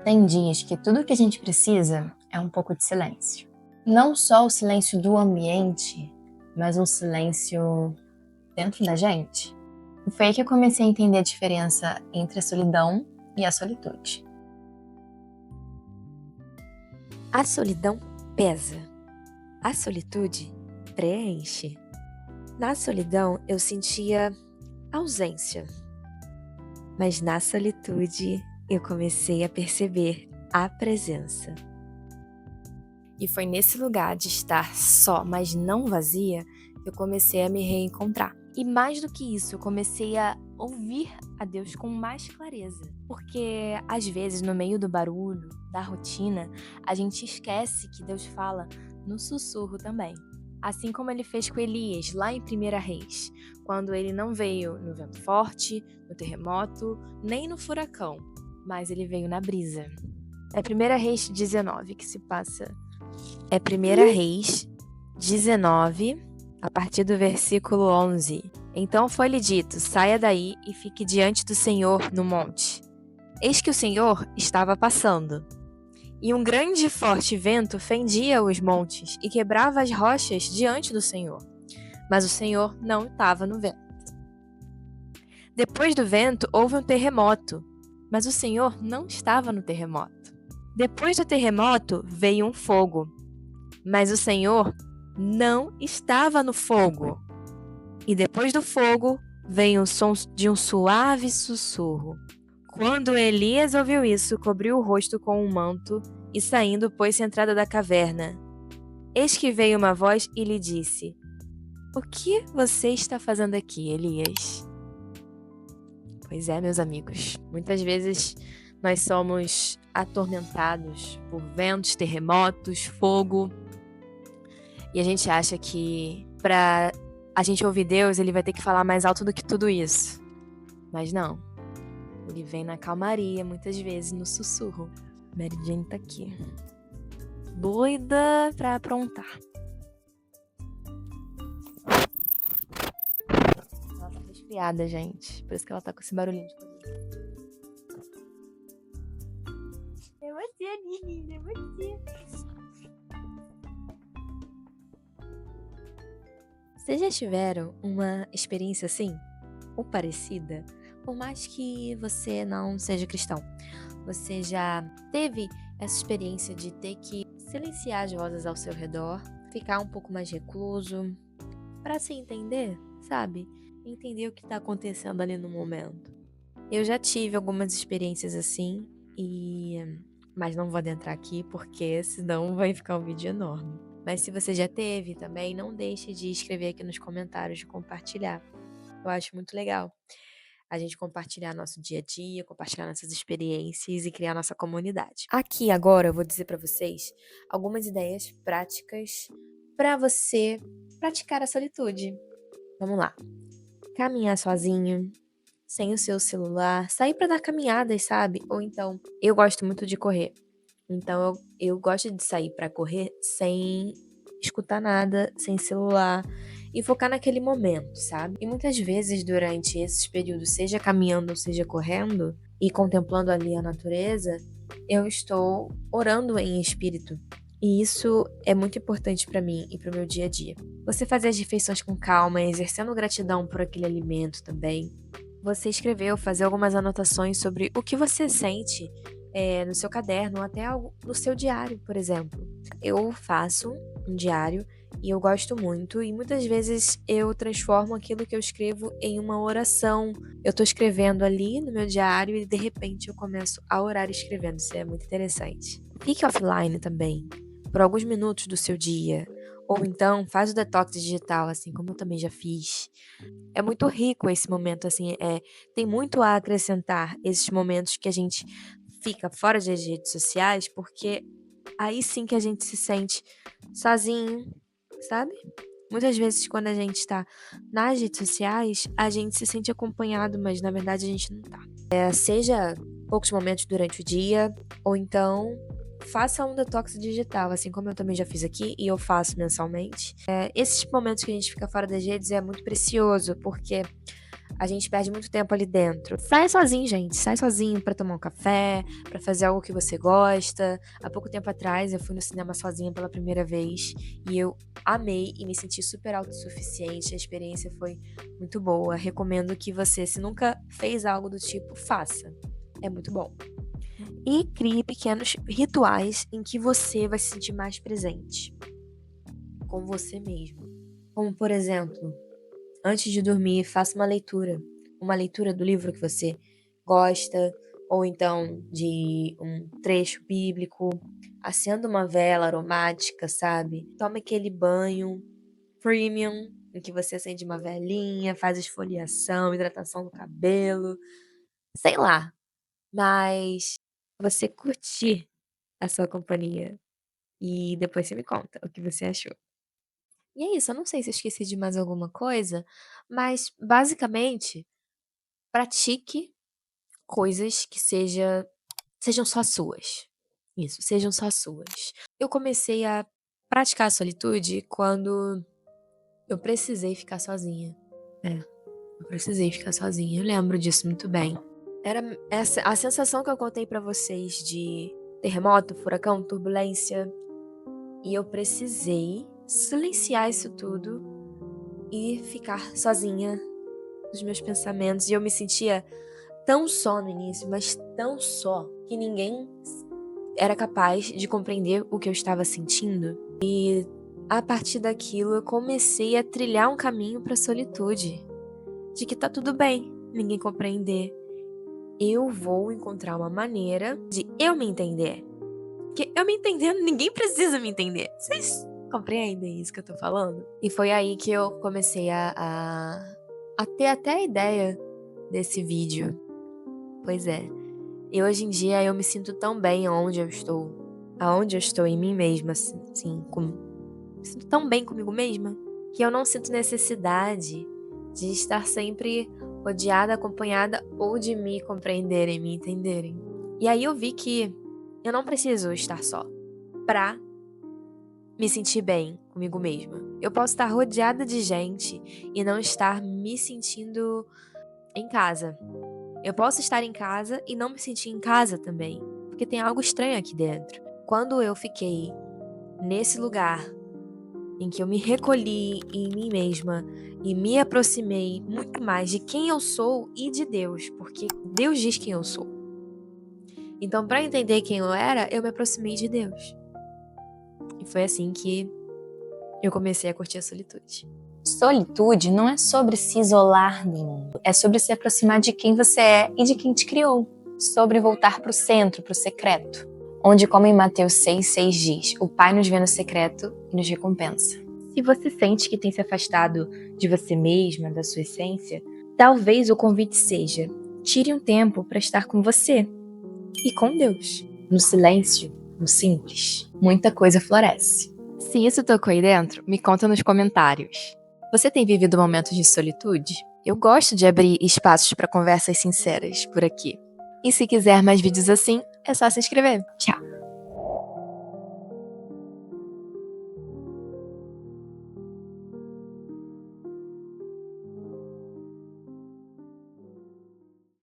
Tem dias que tudo que a gente precisa é um pouco de silêncio. Não só o silêncio do ambiente, mas um silêncio dentro da gente. E foi aí que eu comecei a entender a diferença entre a solidão e a solitude. A solidão pesa. A solitude preenche. Na solidão eu sentia ausência. Mas na solitude eu comecei a perceber a presença. E foi nesse lugar de estar só, mas não vazia, que eu comecei a me reencontrar. E mais do que isso, eu comecei a ouvir a Deus com mais clareza. Porque, às vezes, no meio do barulho, da rotina, a gente esquece que Deus fala no sussurro também. Assim como ele fez com Elias, lá em 1 Reis, quando ele não veio no vento forte, no terremoto, nem no furacão, mas ele veio na brisa. É 1 Reis 19 que se passa. É 1 Reis 19, a partir do versículo 11. Então foi-lhe dito, saia daí e fique diante do Senhor no monte. Eis que o Senhor estava passando. E um grande e forte vento fendia os montes e quebrava as rochas diante do Senhor. Mas o Senhor não estava no vento. Depois do vento houve um terremoto, mas o Senhor não estava no terremoto. Depois do terremoto veio um fogo, mas o Senhor não estava no fogo. E depois do fogo veio o som de um suave sussurro. Quando Elias ouviu isso, cobriu o rosto com um manto e saindo pôs-se à entrada da caverna. Eis que veio uma voz e lhe disse: O que você está fazendo aqui, Elias? Pois é, meus amigos, muitas vezes nós somos atormentados por ventos, terremotos, fogo, e a gente acha que para a gente ouvir Deus, ele vai ter que falar mais alto do que tudo isso. Mas não. Ele vem na calmaria, muitas vezes no sussurro. Mary Jane tá aqui, doida pra aprontar. Ela tá resfriada, gente. Por isso que ela tá com esse barulhinho de coisa. É você, menina, é você. Vocês já tiveram uma experiência assim? Ou parecida? Por mais que você não seja cristão, você já teve essa experiência de ter que silenciar as vozes ao seu redor, ficar um pouco mais recluso, para se entender, sabe? Entender o que está acontecendo ali no momento. Eu já tive algumas experiências assim, mas não vou adentrar aqui porque senão vai ficar um vídeo enorme. Mas se você já teve também, não deixe de escrever aqui nos comentários, de compartilhar. Eu acho muito legal a gente compartilhar nosso dia a dia, compartilhar nossas experiências e criar nossa comunidade. Aqui agora eu vou dizer para vocês algumas ideias práticas para você praticar a solitude. Vamos lá. Caminhar sozinho, sem o seu celular, sair para dar caminhadas, sabe? Ou então, eu gosto muito de correr. Então eu gosto de sair para correr sem escutar nada, sem celular e focar naquele momento, sabe? E muitas vezes durante esses períodos, seja caminhando ou seja correndo e contemplando ali a natureza, eu estou orando em espírito. E isso é muito importante para mim e para o meu dia a dia. Você fazer as refeições com calma, exercendo gratidão por aquele alimento também. Você escreveu, fazer algumas anotações sobre o que você sente no seu caderno, ou até no seu diário, por exemplo. Eu faço um diário e eu gosto muito, e muitas vezes eu transformo aquilo que eu escrevo em uma oração. Eu tô escrevendo ali no meu diário e de repente eu começo a orar escrevendo. Isso é muito interessante. Fique offline também, por alguns minutos do seu dia. Ou então faz o detox digital, assim como eu também já fiz. É muito rico esse momento, assim, tem muito a acrescentar esses momentos que a gente fica fora das redes sociais, porque aí sim que a gente se sente sozinho, sabe? Muitas vezes quando a gente tá nas redes sociais, a gente se sente acompanhado, mas na verdade a gente não tá. Seja poucos momentos durante o dia, ou então faça um detox digital, assim como eu também já fiz aqui e eu faço mensalmente. Esses momentos que a gente fica fora das redes é muito precioso, porque a gente perde muito tempo ali dentro. Sai sozinho, gente. Sai sozinho pra tomar um café, pra fazer algo que você gosta. Há pouco tempo atrás eu fui no cinema sozinha pela primeira vez e eu amei e me senti super autossuficiente. A experiência foi muito boa. Recomendo que você, se nunca fez algo do tipo, faça. É muito bom. E crie pequenos rituais em que você vai se sentir mais presente com você mesmo. Como, por exemplo, antes de dormir, faça uma leitura. Uma leitura do livro que você gosta, ou então de um trecho bíblico. Acenda uma vela aromática, sabe? Tome aquele banho premium, em que você acende uma velinha, faz esfoliação, hidratação do cabelo. Sei lá. Mas você curtir a sua companhia. E depois você me conta o que você achou. E é isso, eu não sei se eu esqueci de mais alguma coisa, mas basicamente, pratique coisas que sejam só suas. Isso, sejam só suas. Eu comecei a praticar a solitude quando eu precisei ficar sozinha. Eu precisei ficar sozinha, eu lembro disso muito bem. Era essa a sensação que eu contei pra vocês de terremoto, furacão, turbulência, e eu precisei silenciar isso tudo e ficar sozinha nos meus pensamentos. E eu me sentia tão só no início, mas tão só, que ninguém era capaz de compreender o que eu estava sentindo. E a partir daquilo eu comecei a trilhar um caminho para a solitude, de que tá tudo bem ninguém compreender. Eu vou encontrar uma maneira de eu me entender. Porque eu me entendendo, ninguém precisa me entender. Vocês compreendem isso que eu tô falando? E foi aí que eu comecei a ter até a ideia desse vídeo. Pois é. E hoje em dia eu me sinto tão bem onde eu estou. Aonde eu estou em mim mesma, assim, me sinto tão bem comigo mesma, que eu não sinto necessidade de estar sempre rodeada, acompanhada ou de me compreenderem, me entenderem. E aí eu vi que eu não preciso estar só pra me sentir bem comigo mesma. Eu posso estar rodeada de gente e não estar me sentindo em casa. Eu posso estar em casa e não me sentir em casa também, porque tem algo estranho aqui dentro. Quando eu fiquei nesse lugar em que eu me recolhi em mim mesma e me aproximei muito mais de quem eu sou e de Deus, porque Deus diz quem eu sou. Então, para entender quem eu era, eu me aproximei de Deus. E foi assim que eu comecei a curtir a solitude. Solitude não é sobre se isolar do mundo, é sobre se aproximar de quem você é e de quem te criou. Sobre voltar para o centro, para o secreto. Onde, como em Mateus 6,6 diz, o Pai nos vê no secreto e nos recompensa. Se você sente que tem se afastado de você mesma, da sua essência, talvez o convite seja: tire um tempo para estar com você e com Deus. No silêncio, no simples, muita coisa floresce. Se isso tocou aí dentro, me conta nos comentários. Você tem vivido momentos de solitude? Eu gosto de abrir espaços para conversas sinceras por aqui. E se quiser mais vídeos assim, é só se inscrever. Tchau!